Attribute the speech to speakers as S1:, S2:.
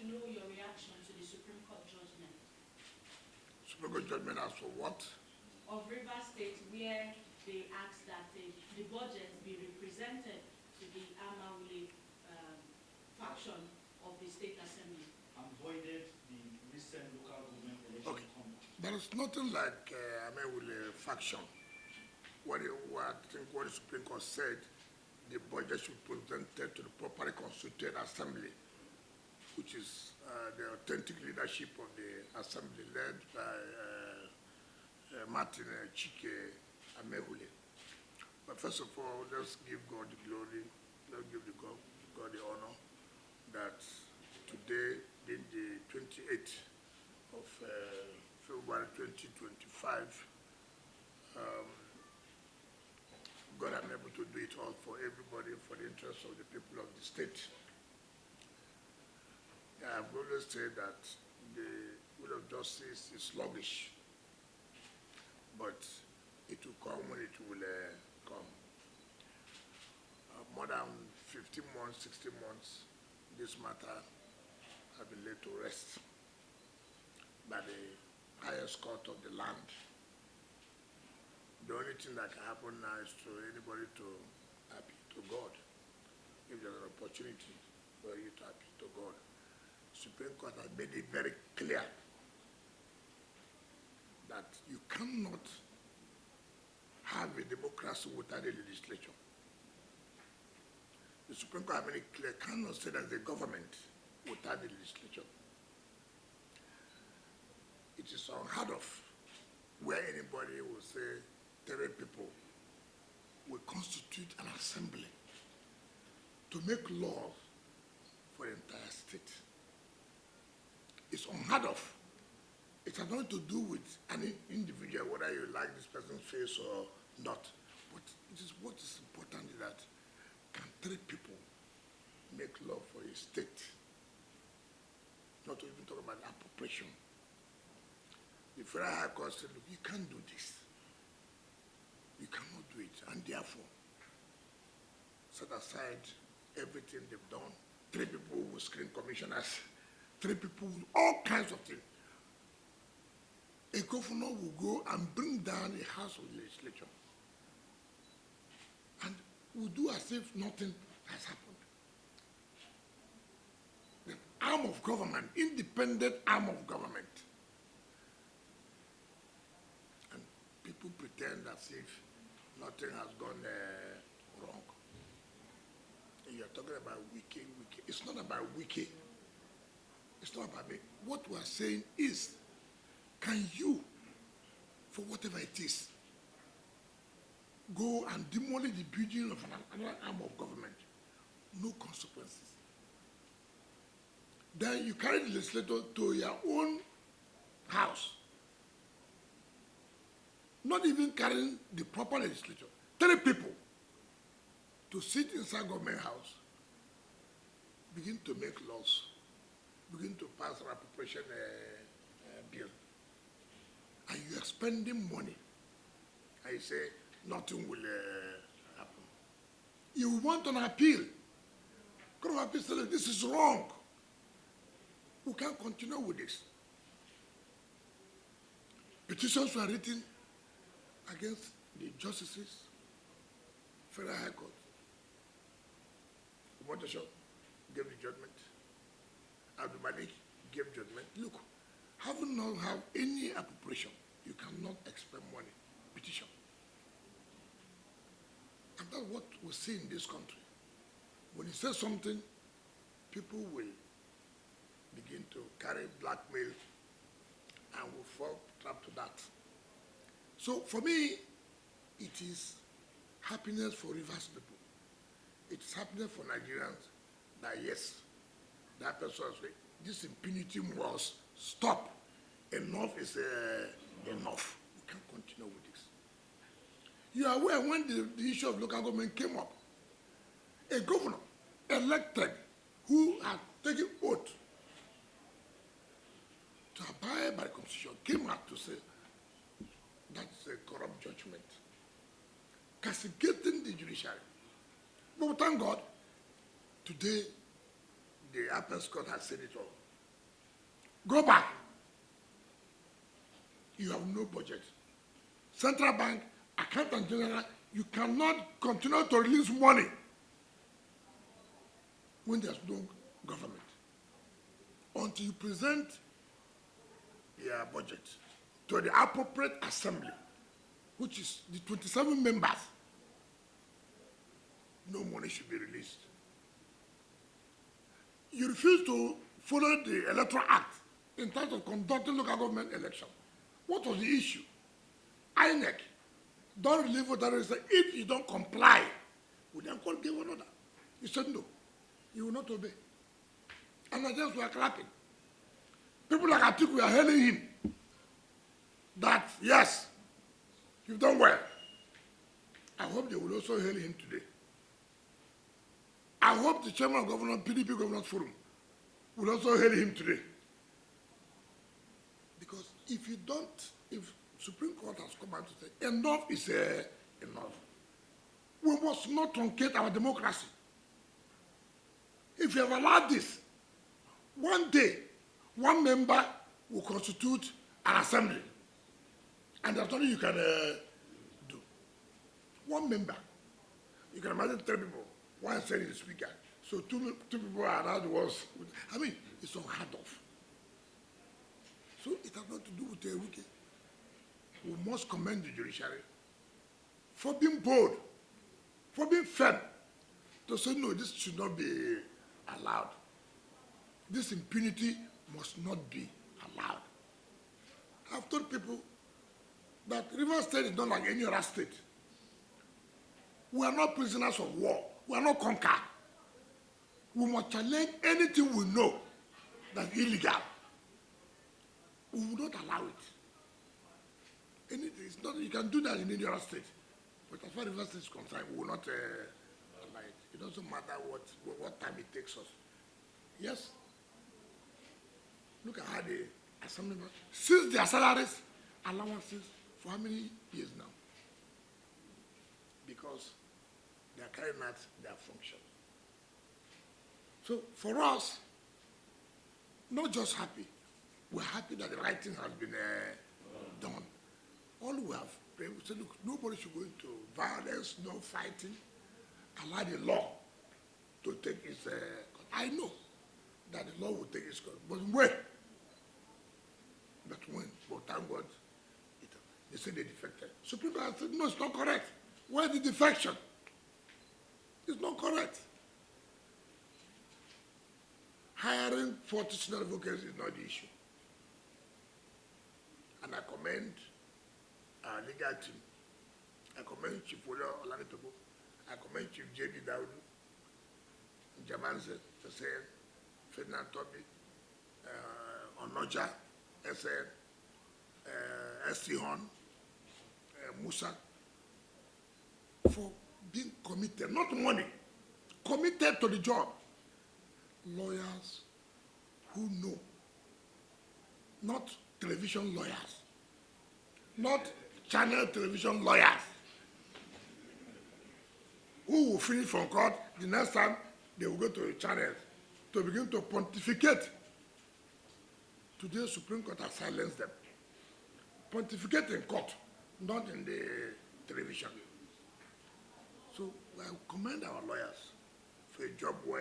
S1: know your reaction to the Supreme Court judgment.
S2: Supreme Court judgment as for what?
S1: Of Rivers State, where they asked that the budget be represented to the Amawule faction of the State Assembly.
S3: And voided the recent local government election conduct.
S2: There is nothing like Amawule faction. What the Supreme Court said, the budget should be presented to the properly constituted assembly, which is the authentic leadership of the assembly led by Martin Chike Amewule. But first of all, let's give God the glory, let's give God the honor that today, being the 28th of February 2025, God am able to do it all for everybody, for the interest of the people of the state. I've always said that the will of justice is sluggish, but it will come when it will come. More than 15 months, 16 months, this matter has been laid to rest by the highest court of the land. The only thing that can happen now is to anybody to appeal to God. If there's an opportunity for you to appeal to God. Supreme Court has made it very clear that you cannot have a democracy without a legislature. The Supreme Court has made it clear, cannot say that the government without the legislature. It is unheard of where anybody will say 3 people will constitute an assembly to make laws for the entire state. It's unheard of. It has nothing to do with an individual, whether you like this person's face or not. But it is what is important is that can 3 people make law for a state? Not to even talk about appropriation. The Federal High Court said, look, you can't do this. You cannot do it. And therefore, set aside everything they've done. 3 people will screen commissioners. 3 people with all kinds of things. A governor will go and bring down a house of legislature and will do as if nothing has happened. The arm of government, independent arm of government. And people pretend as if nothing has gone wrong. And you're talking about Wike. It's not about Wike. It's not about me. What we are saying is, can you, for whatever it is, go and demolish the building of another arm of government? No consequences. Then you carry the legislator to your own house. Not even carrying the proper legislature. 3 people to sit inside government house, begin to make laws, begin to pass an appropriation bill. And you are spending money. And you say, nothing will happen. You want an appeal. Court of Appeal says, this is wrong. We can't continue with this. Petitions were written against the justices, Federal High Court. Monteshaw gave the judgment. Abdul Malik gave judgment. Look, having not have any appropriation, you cannot expend money. Petition. And that's what we see in this country. When you say something, people will begin to carry blackmail and will fall trap to that. So for me, it is happiness for Rivers people. It's happiness for Nigerians that yes, that person was this impunity must stop. Enough is enough. We can't continue with this. You are aware when the issue of local government came up, a governor elected who had taken oath to abide by the Constitution came out to say that's a corrupt judgment, castigating the judiciary. But thank God, today the Appellate Court has said it all. Go back. You have no budget. Central Bank, Accountant General, you cannot continue to release money when there's no government until you present your budget to the appropriate assembly, which is the 27 members. No money should be released. You refuse to follow the Electoral Act in terms of conducting local government election. What was the issue? INEC don't release voters. If you don't comply, we then call give another. He said no, you will not obey. And Nigerians were clapping. People like Atiku were hailing him that yes, you've done well. I hope they will also hail him today. I hope the chairman of PDP Governors Forum will also hail him today. Because if you don't, if Supreme Court has come out to say enough is enough, we must not truncate our democracy. If you have allowed this, one day, one member will constitute an assembly. And there's nothing you can do. One member. You can imagine 3 people. One said is the speaker. So two people are now the ones. I mean, it's unheard of. So it has nothing to do with Wike. We must commend the judiciary for being bold, for being firm, to say no, this should not be allowed. This impunity must not be allowed. I've told people that Rivers State is not like any other state. We are not prisoners of war. We are not conquered. We must challenge anything we know that's illegal. We will not allow it. Anything, it's not, you can do that in any other state. But as far as Rivers State is concerned, we will not allow it. It doesn't matter what time it takes us. Yes. Look at how the assemblymen, since their salaries, allowances, for how many years now? Because they are carrying out their function. So for us, not just happy, we're happy that the right thing has been done. All we have prayed, we said, look, nobody should go into violence, no fighting, allow the law to take its course. I know that the law will take its course, but when? But when? But thank God, they said they defected. Supreme Court said, no, it's not correct. Where's the defection? It's not correct. Hiring 40 senior advocates is not the issue. And I commend our legal team. I commend Chief Olanitobo. I commend Chief J.B. Daudu, Jamanse, Hussein, Ferdinand Tobi, Onoja, SN, S.T. Horn, Musa, for being committed, not money, committed to the job. Lawyers who know, not television lawyers, not channel television lawyers, who will finish from court, the next time they will go to the channel to begin to pontificate. Today, Supreme Court has silenced them. Pontificate in court, not in the television. So I commend our lawyers for a job well